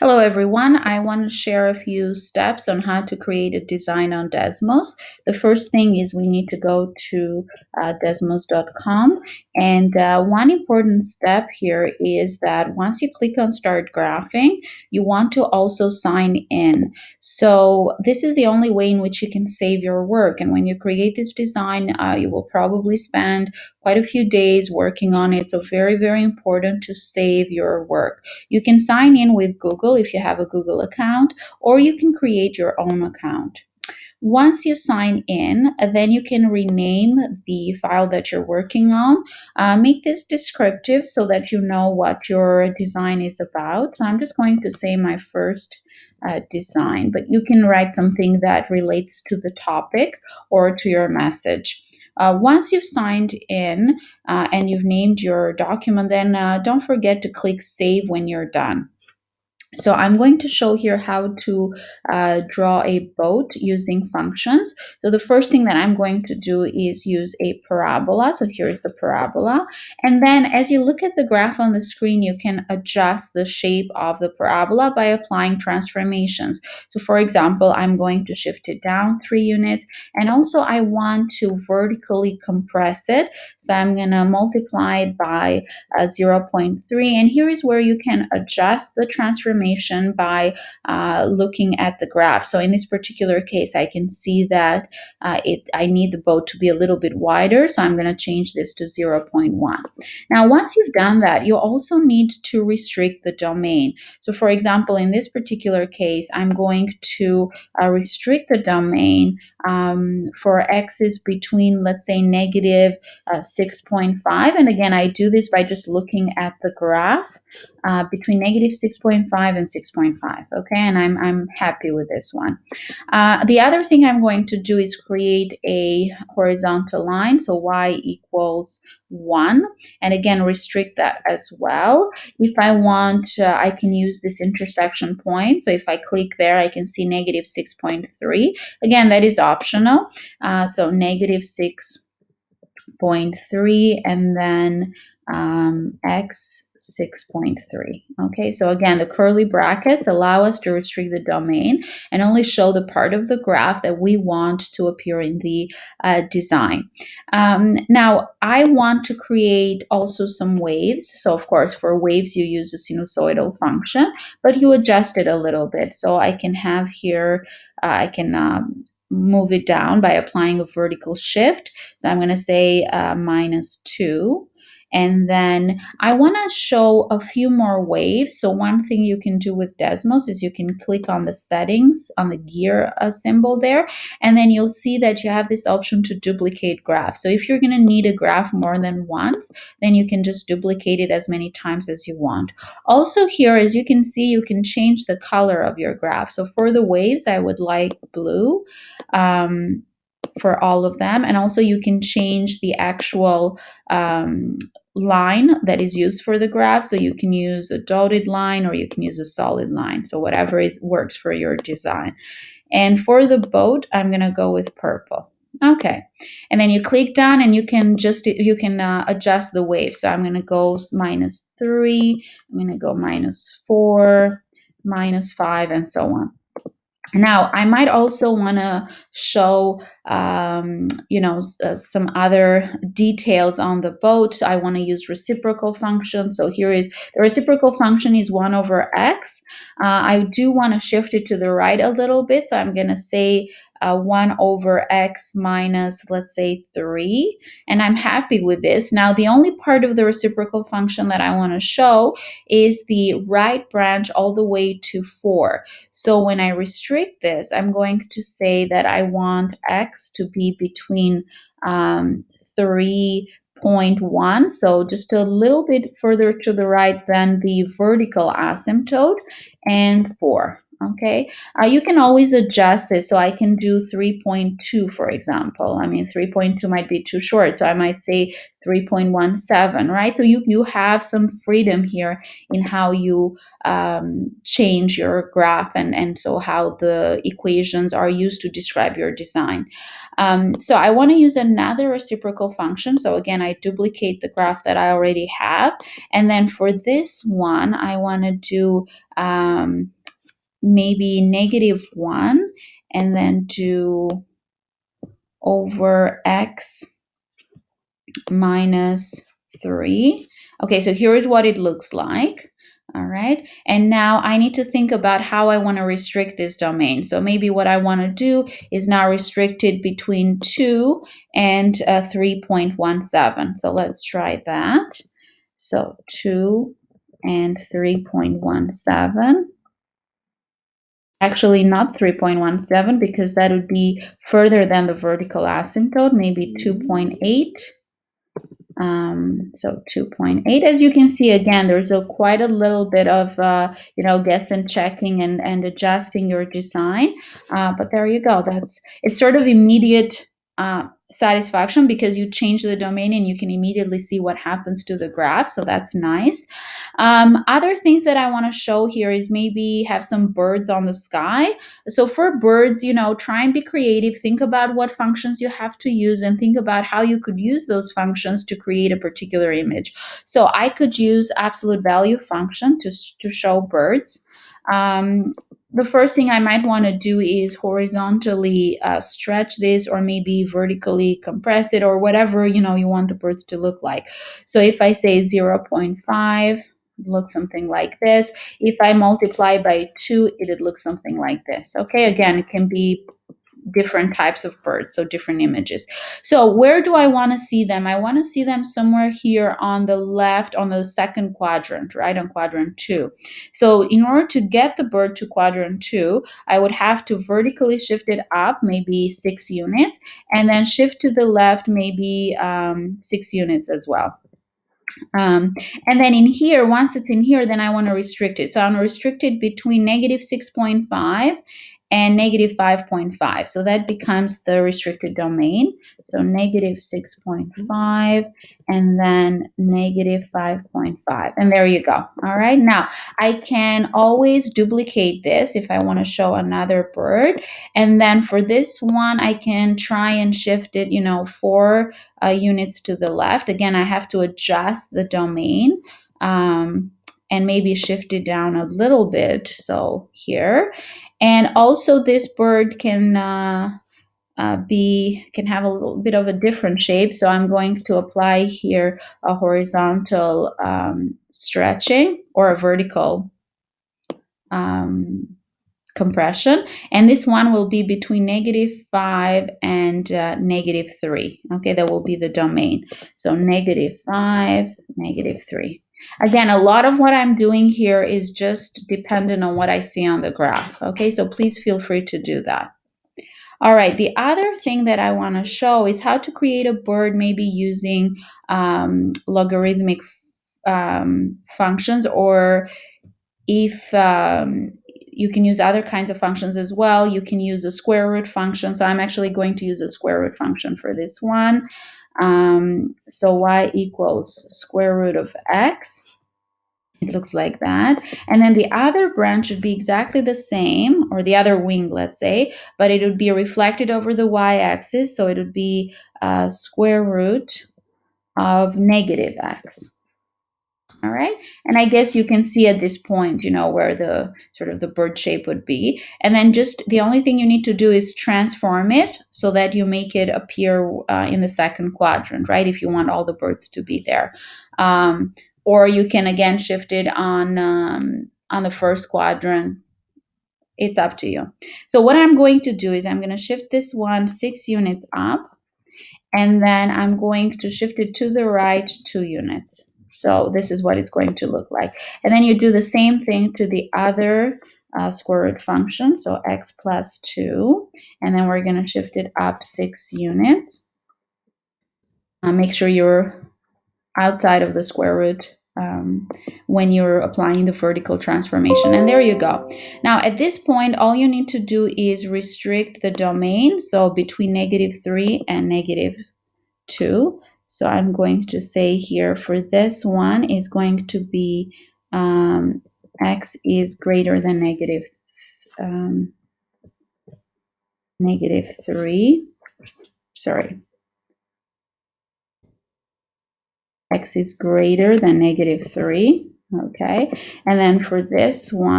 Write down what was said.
Hello everyone, I want to share a few steps on how to create a design on Desmos. The first thing is we need to go to desmos.com, and one important step here is that once you click on start graphing, you want to also sign in. So this is the only way in which you can save your work, and when you create this design, you will probably spend quite a few days working on it, so very important to save your work. You can sign in with Google if you have a Google account, or you can create your own account. Once you sign in, then you can rename the file that you're working on. Make this descriptive so that you know what your design is about. So I'm just going to say my first design, but you can write something that relates to the topic or to your message. Once you've signed in and you've named your document, then don't forget to click Save when you're done. So I'm going to show here how to draw a boat using functions. So the first thing that I'm going to do is use a parabola. So here's the parabola. And then as you look at the graph on the screen, you can adjust the shape of the parabola by applying transformations. So for example, I'm going to shift it down 3 units. And also I want to vertically compress it. So I'm going to multiply it by 0.3. And here is where you can adjust the transformation by looking at the graph. So in this particular case, I can see that I need the boat to be a little bit wider, so I'm going to change this to 0.1. Now, once you've done that, you also need to restrict the domain. So for example, in this particular case, I'm going to restrict the domain for x's between, let's say, negative 6.5. And again, I do this by just looking at the graph between negative 6.5 and 6.5. Okay, and I'm happy with this one. The other thing I'm going to do is create a horizontal line, so y equals 1, and again restrict that as well. If I want, I can use this intersection point. So if I click there, I can see negative 6.3. Again, that is optional. So negative 6.3 and then x 6.3. Okay, so again, the curly brackets allow us to restrict the domain and only show the part of the graph that we want to appear in the design. Now, I want to create also some waves. So of course, for waves, you use a sinusoidal function, but you adjust it a little bit. So I can have here, I can move it down by applying a vertical shift. So I'm going to say -2. And then I want to show a few more waves. So one thing you can do with Desmos is you can click on the settings on the gear symbol there, and then you'll see that you have this option to duplicate graph. So if you're going to need a graph more than once, then you can just duplicate it as many times as you want. Also here, as you can see, you can change the color of your graph. So for the waves, I would like blue. For all of them, and also you can change the actual line that is used for the graph. So you can use a dotted line or you can use a solid line. So whatever works for your design. And for the boat, I'm going to go with purple. Okay, and then you click done, and you can adjust the wave. So I'm going to go -3. I'm going to go -4, -5, and so on. Now, I might also want to show, some other details on the boat. I want to use reciprocal function. So here is the reciprocal function is 1 over x. I do want to shift it to the right a little bit. So I'm going to say 1 over x minus, let's say, 3. And I'm happy with this. Now, the only part of the reciprocal function that I want to show is the right branch all the way to 4. So when I restrict this, I'm going to say that I want x to be between 3.1, so just a little bit further to the right than the vertical asymptote, and 4. Okay, you can always adjust it. So I can do 3.2, for example. I mean, 3.2 might be too short, so I might say 3.17, right? So you have some freedom here in how you change your graph, and so how the equations are used to describe your design. So I want to use another reciprocal function. So again, I duplicate the graph that I already have. And then for this one, I want to do maybe -1 and then do over x minus 3. Okay, so here is what it looks like. All right, and now I need to think about how I want to restrict this domain. So maybe what I want to do is now restrict it between 2 and 3.17. So let's try that. So 2 and 3.17. Actually, not 3.17 because that would be further than the vertical asymptote, maybe 2.8. So 2.8, as you can see, again, there's quite a little bit of, guess and checking and adjusting your design. But there you go. It's sort of immediate satisfaction because you change the domain and you can immediately see what happens to the graph. So that's nice. Other things that I want to show here is maybe have some birds on the sky. So for birds, try and be creative. Think about what functions you have to use and think about how you could use those functions to create a particular image. So I could use absolute value function to show birds. The first thing I might want to do is horizontally stretch this, or maybe vertically compress it, or whatever you want the birds to look like. So if I say 0.5, it looks something like this. If I multiply by 2, it looks something like this. Okay, again, it can be different types of birds, so different images. So where do I want to see them? I want to see them somewhere here on the left, on the second quadrant, right, on quadrant 2. So in order to get the bird to quadrant 2, I would have to vertically shift it up maybe 6 units, and then shift to the left maybe 6 units as well. And then in here, once it's in here, then I want to restrict it. So I want to restrict it between -6.5 and -5.5. So that becomes the restricted domain. So -6.5 and then -5.5. And there you go. All right. Now I can always duplicate this if I want to show another bird. And then for this one, I can try and shift it, 4 units to the left. Again, I have to adjust the domain and maybe shift it down a little bit. So here. And also this bird can have a little bit of a different shape. So I'm going to apply here a horizontal stretching or a vertical compression, and this one will be between -5 and -3. Okay, that will be the domain. So -5, -3. Again, a lot of what I'm doing here is just dependent on what I see on the graph. Okay, so please feel free to do that. All right, the other thing that I want to show is how to create a bird, maybe using logarithmic functions, or if you can use other kinds of functions as well. You can use a square root function. So I'm actually going to use a square root function for this one. So y equals square root of x. It looks like that. And then the other branch should be exactly the same, or the other wing, let's say, but it would be reflected over the y-axis. So it would be square root of -x. All right. And I guess you can see at this point, where the sort of the bird shape would be. And then just the only thing you need to do is transform it so that you make it appear in the second quadrant, right? If you want all the birds to be there. Or you can again shift it on the first quadrant. It's up to you. So what I'm going to do is I'm going to shift this one 6 units up, and then I'm going to shift it to the right 2 units. So this is what it's going to look like. And then you do the same thing to the other square root function, so x plus 2. And then we're going to shift it up 6 units. Make sure you're outside of the square root when you're applying the vertical transformation. And there you go. Now at this point, all you need to do is restrict the domain, so between -3 and -2. So I'm going to say here for this one is going to be x is greater than -3. Sorry, x is greater than -3. Okay, and then for this one,